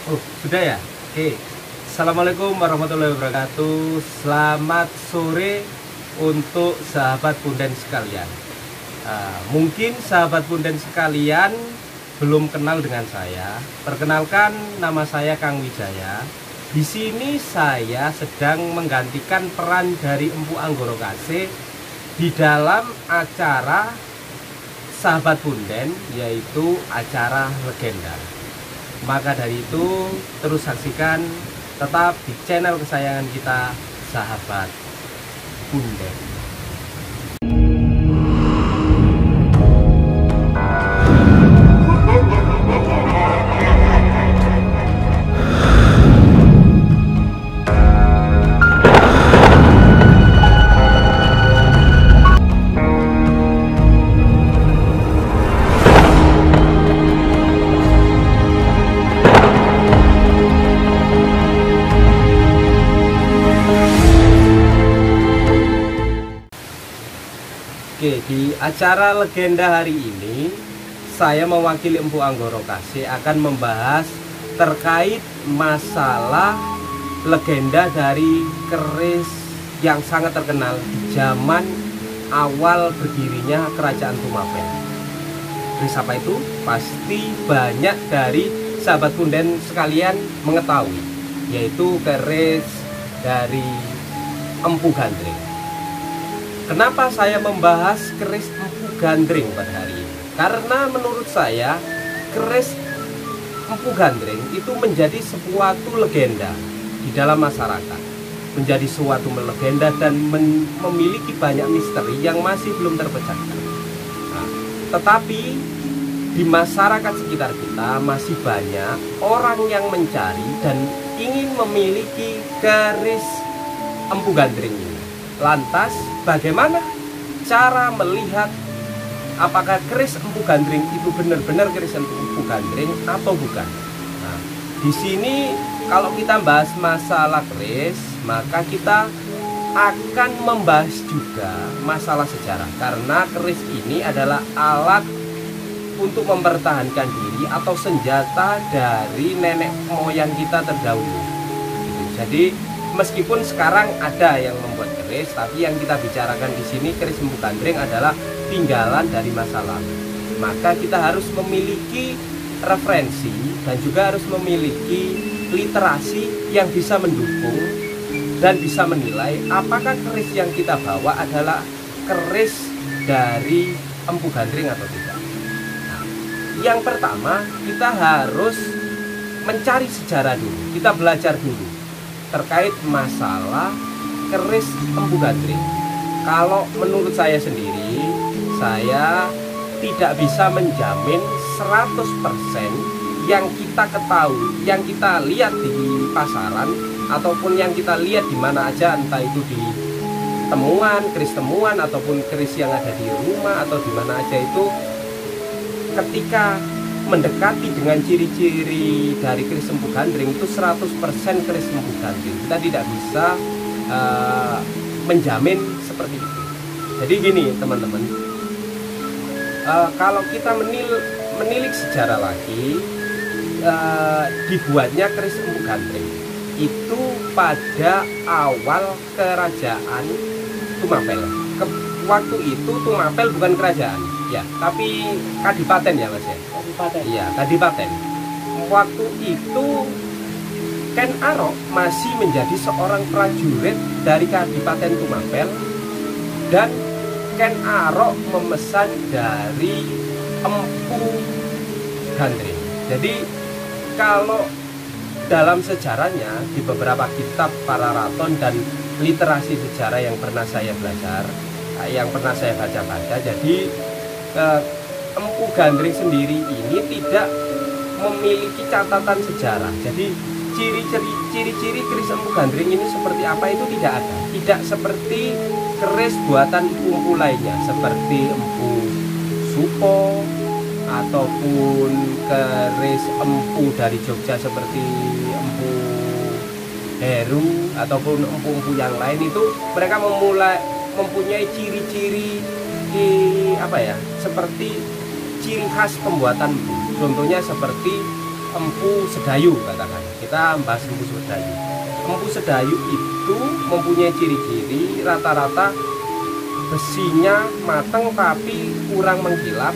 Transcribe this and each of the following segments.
Oh, sudah ya? Oke. Assalamualaikum warahmatullahi wabarakatuh. Selamat sore untuk sahabat Punden sekalian. Mungkin sahabat Punden sekalian belum kenal dengan saya. Perkenalkan, nama saya Kang Wijaya. Di sini saya sedang menggantikan peran dari Empu Anggoro Kase di dalam acara sahabat Punden, yaitu acara legenda. Maka dari itu terus saksikan tetap di channel kesayangan kita, sahabat Punden. Oke, di acara legenda hari ini saya mewakili Empu Anggoro Kase akan membahas terkait masalah legenda dari keris yang sangat terkenal di zaman awal berdirinya Kerajaan Tumapel. Keris apa itu? Pasti banyak dari sahabat Punden sekalian mengetahui, yaitu keris dari Empu Gandring. Kenapa saya membahas keris Empu Gandring pada hari ini? Karena menurut saya keris Empu Gandring itu menjadi suatu legenda di dalam masyarakat, menjadi suatu legenda dan memiliki banyak misteri yang masih belum terpecahkan. Nah, tetapi di masyarakat sekitar kita masih banyak orang yang mencari dan ingin memiliki keris Empu Gandring ini. Lantas, bagaimana cara melihat apakah keris Empu Gandring itu benar-benar keris Empu Gandring atau bukan? Nah, di sini kalau kita bahas masalah keris, maka kita akan membahas juga masalah sejarah, karena keris ini adalah alat untuk mempertahankan diri atau senjata dari nenek moyang kita terdahulu. Jadi meskipun sekarang ada yang membuat keris, tapi yang kita bicarakan di sini keris Empu Gandring adalah tinggalan dari masa lalu. Maka kita harus memiliki referensi dan juga harus memiliki literasi yang bisa mendukung dan bisa menilai apakah keris yang kita bawa adalah keris dari Empu Gandring atau tidak. Nah, yang pertama kita harus mencari sejarah dulu, kita belajar dulu terkait masalah keris Empu Gandring. Kalau menurut saya sendiri, saya tidak bisa menjamin 100% yang kita ketahui, yang kita lihat di pasaran ataupun yang kita lihat di mana aja, entah itu di temuan, keris temuan ataupun keris yang ada di rumah atau di mana aja, itu ketika mendekati dengan ciri-ciri dari keris Empu Gandring itu 100% keris Empu Gandring. Kita tidak bisa menjamin seperti itu. Jadi gini teman-teman, kalau kita menilik sejarah lagi, dibuatnya keris Empu Gandring itu pada awal kerajaan Tumapel. Waktu itu Tumapel bukan kerajaan ya, tapi kadipaten ya mas ya. Iya, kadipaten. Waktu itu Ken Arok masih menjadi seorang prajurit dari Kadipaten Tumapel, dan Ken Arok memesan dari Empu Gandring. Jadi kalau dalam sejarahnya di beberapa kitab para raton dan literasi sejarah yang pernah saya belajar, yang pernah saya baca-baca, jadi Empu Gandring sendiri ini tidak memiliki catatan sejarah. Jadi ciri-ciri keris Empu Gandring ini seperti apa itu tidak ada. Tidak seperti keris buatan empu lainnya seperti Empu Supo ataupun keris empu dari Jogja seperti Empu Heru ataupun empu-empu yang lain. Itu mereka mempunyai ciri-ciri seperti ciri khas pembuatan empu. Contohnya seperti empu sedayu katakan. Kita bahas empu sedayu. Empu sedayu itu mempunyai ciri-ciri rata-rata besinya matang tapi kurang mengkilap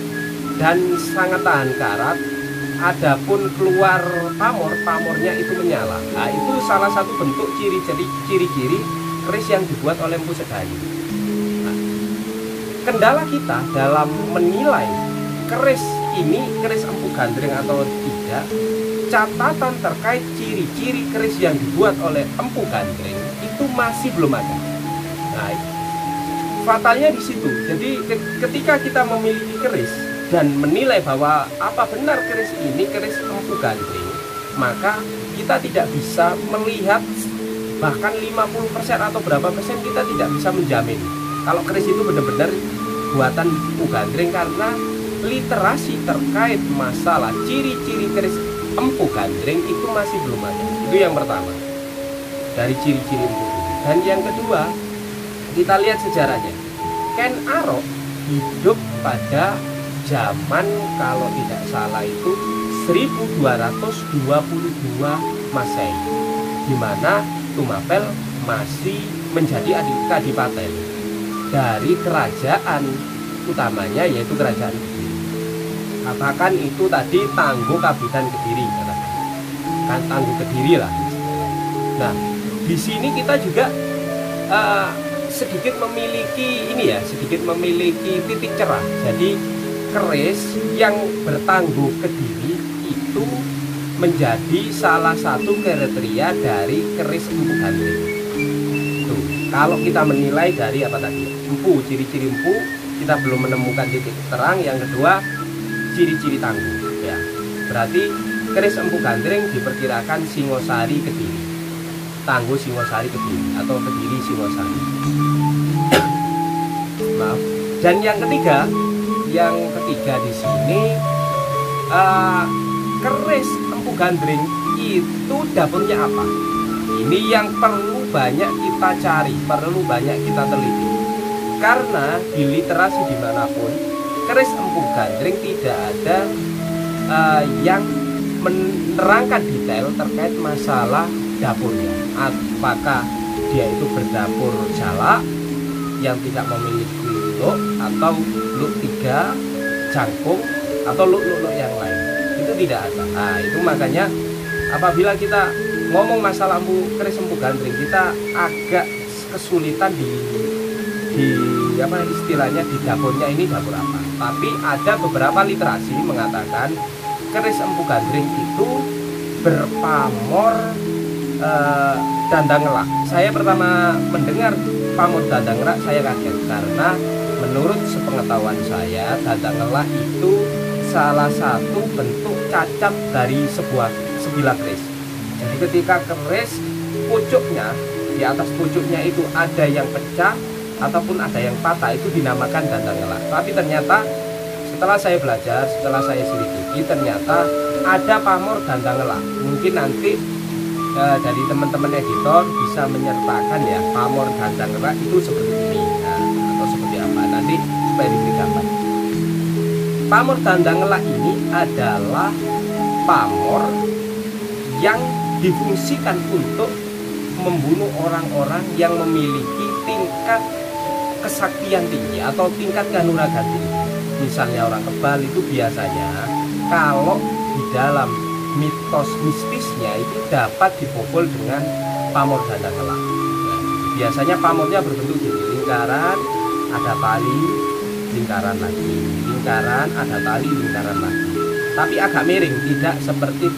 dan sangat tahan karat. Adapun keluar pamornya itu menyala. Nah, itu salah satu bentuk ciri-ciri keris yang dibuat oleh empu sedayu. Nah, kendala kita dalam menilai keris ini keris empu gandreng atau tidak, catatan terkait ciri-ciri keris yang dibuat oleh empu gandreng itu masih belum ada. Nah, fatalnya di situ. Jadi ketika kita memiliki keris dan menilai bahwa apa benar keris ini keris empu gandreng, maka kita tidak bisa melihat bahkan 50% atau berapa persen, kita tidak bisa menjamin kalau keris itu benar-benar buatan empu gandreng, karena literasi terkait masalah ciri-ciri keris empu gandreng itu masih belum ada. Itu yang pertama dari ciri-ciri empu. Dan yang kedua, kita lihat sejarahnya. Ken Arok hidup pada zaman kalau tidak salah itu 1222 Masehi, di mana Tumapel masih menjadi kadipaten dari kerajaan utamanya, yaitu kerajaan Kediri. Katakan itu tadi Tangguh Kabupaten Kediri, kan Tangguh Kediri lah. Nah, di sini kita juga sedikit memiliki titik cerah. Jadi keris yang bertangguh Kediri itu menjadi salah satu kriteria dari keris empu gandreng. Tuh, kalau kita menilai dari apa tadi? Empu, ciri-ciri empu, kita belum menemukan titik terang. Yang kedua, ciri-ciri tangguh. Ya, berarti keris empu gandreng diperkirakan Singosari Kediri, Tangguh Singosari Kediri atau Kediri Singosari. Maaf. Dan yang ketiga di sini keris empu gandreng itu dapurnya apa? Ini yang perlu banyak kita cari, perlu banyak kita teliti. Karena di literasi dimanapun keris empu gandreng tidak ada yang menerangkan detail terkait masalah dapurnya. Apakah dia itu berdapur jalak yang tidak memiliki luk, atau luk 3 jangkung, atau luk-luk yang lain. Itu tidak ada. Nah, itu makanya apabila kita ngomong masalah keris empu gandreng, kita agak kesulitan di apa istilahnya di dapurnya ini dapur apa. Tapi ada beberapa literasi mengatakan keris empu gandreng itu berpamor dandang ngelak. Saya pertama mendengar pamor dandang ngelak saya kaget, karena menurut sepengetahuan saya dandang ngelak itu salah satu bentuk cacat dari sebilah keris. Jadi ketika keris pucuknya, di atas pucuknya itu ada yang pecah ataupun ada yang patah, itu dinamakan dandang ngelak. Tapi ternyata setelah saya belajar, setelah saya selidiki, ternyata ada pamor dandang ngelak. Mungkin nanti dari teman-teman editor bisa menyertakan ya pamor dandang ngelak itu seperti ini, nah, atau seperti apa, nanti supaya diberi gambar. Pamor dandang ngelak ini adalah pamor yang difungsikan untuk membunuh orang-orang yang memiliki tingkat kesaktian tinggi atau tingkat kanuragan tinggi. Misalnya orang kebal itu biasanya kalau di dalam mitos mistisnya itu dapat dibobol dengan pamor dandang ngelak. Nah, biasanya pamornya berbentuk gini, lingkaran, ada tali, lingkaran lagi, lingkaran, ada tali, lingkaran lagi. Tapi agak miring, tidak seperti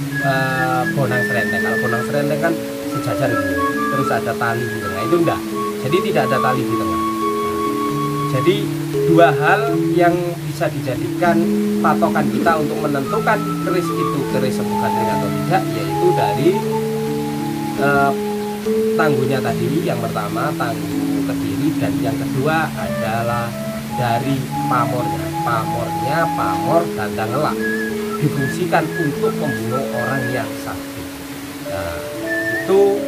bonang serenteng. Kalau bonang serenteng kan sejajar gini, terus ada tali di tengah, itu enggak. Jadi tidak ada tali di tengah. Jadi dua hal yang bisa dijadikan patokan kita untuk menentukan keris itu keris empu gandreng atau tidak, yaitu dari tangguhnya tadi. Yang pertama tangguh Kediri, dan yang kedua adalah dari pamornya. Pamor dandang ngelak, difungsikan untuk membunuh orang yang sakti. Nah, itu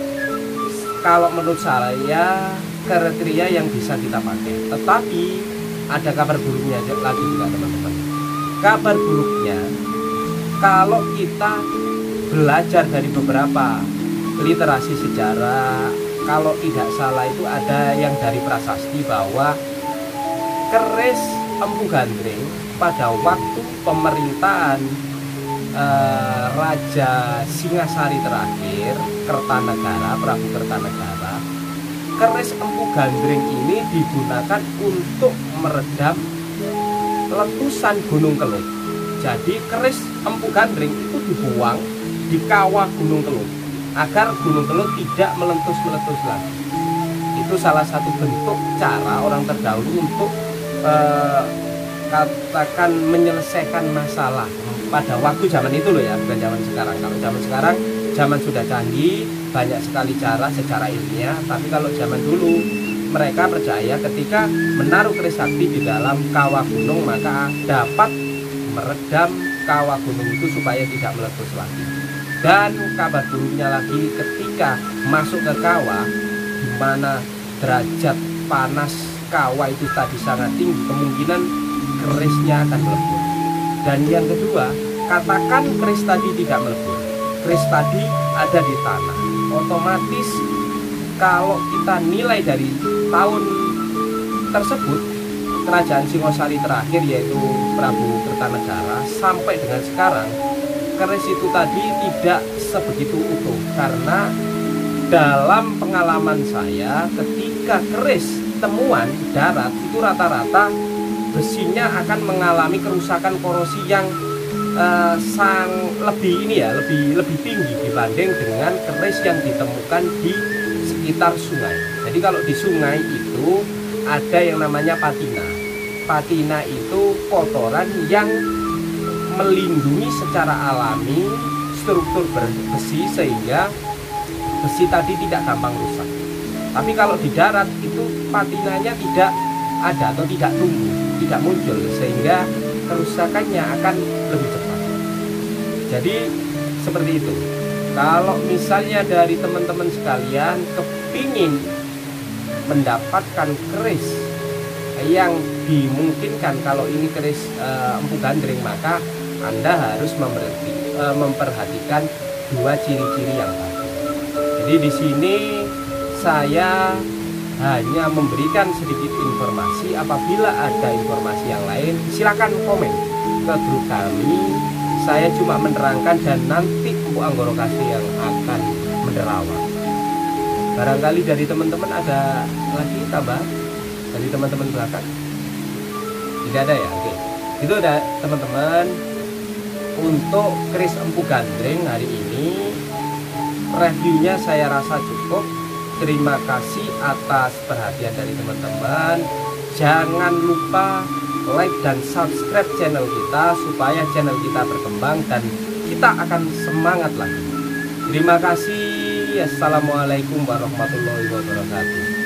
kalau menurut saya kriteria yang bisa kita pakai. Tetapi ada kabar buruknya lagi juga teman-teman. Kabar buruknya, kalau kita belajar dari beberapa literasi sejarah, kalau tidak salah itu ada yang dari prasasti bahwa keris Empu Gandring pada waktu pemerintahan Raja Singasari terakhir, Kertanegara, Prabu Kertanegara, keris Empu Gandring ini digunakan untuk meredam letusan Gunung Kelut. Jadi keris Empu Gandring itu dibuang di kawah Gunung Kelut agar Gunung Kelut tidak meletus-meletus lagi. Itu salah satu bentuk cara orang terdahulu untuk katakan menyelesaikan masalah pada waktu zaman itu loh ya, bukan zaman sekarang. Kalau zaman sekarang, zaman sudah canggih, banyak sekali cara secara ilmiah. Tapi kalau zaman dulu, mereka percaya ketika menaruh keris sakti di dalam kawah gunung, maka dapat meredam kawah gunung itu supaya tidak meletus lagi. Dan kabar buruknya lagi, ketika masuk ke kawah, di mana derajat panas kawah itu tadi sangat tinggi, kemungkinan kerisnya akan melebur. Dan yang kedua, katakan keris tadi tidak melebur, keris tadi ada di tanah, otomatis kalau kita nilai dari tahun tersebut, kerajaan Singosari terakhir yaitu Prabu Kertanegara sampai dengan sekarang, keris itu tadi tidak sebegitu utuh. Karena dalam pengalaman saya, ketika keris temuan darat itu rata-rata besinya akan mengalami kerusakan korosi yang lebih tinggi dibanding dengan keris yang ditemukan di sekitar sungai. Jadi kalau di sungai itu ada yang namanya patina. Patina itu kotoran yang melindungi secara alami struktur besi sehingga besi tadi tidak gampang rusak. Tapi kalau di darat itu patinanya tidak ada atau tidak tumbuh, tidak muncul, sehingga kerusakannya akan lebih cepat. Jadi seperti itu. Kalau misalnya dari teman-teman sekalian kepingin mendapatkan keris yang dimungkinkan, kalau ini keris Empu Gandring, maka Anda harus memperhatikan dua ciri-ciri yang bagus. Jadi di sini saya hanya memberikan sedikit informasi. Apabila ada informasi yang lain, silakan komen ke grup kami. Saya cuma menerangkan dan nanti Empu Anggoro Kasih yang akan menerawang. Barangkali dari teman-teman ada lagi tambah dari teman-teman belakang? Tidak ada ya? Oke. Itu ada teman-teman. Untuk keris Empu Gandring hari ini reviewnya saya rasa cukup. Terima kasih atas perhatian dari teman-teman. Jangan lupa like dan subscribe channel kita supaya channel kita berkembang dan kita akan semangat lagi. Terima kasih. Assalamualaikum warahmatullahi wabarakatuh.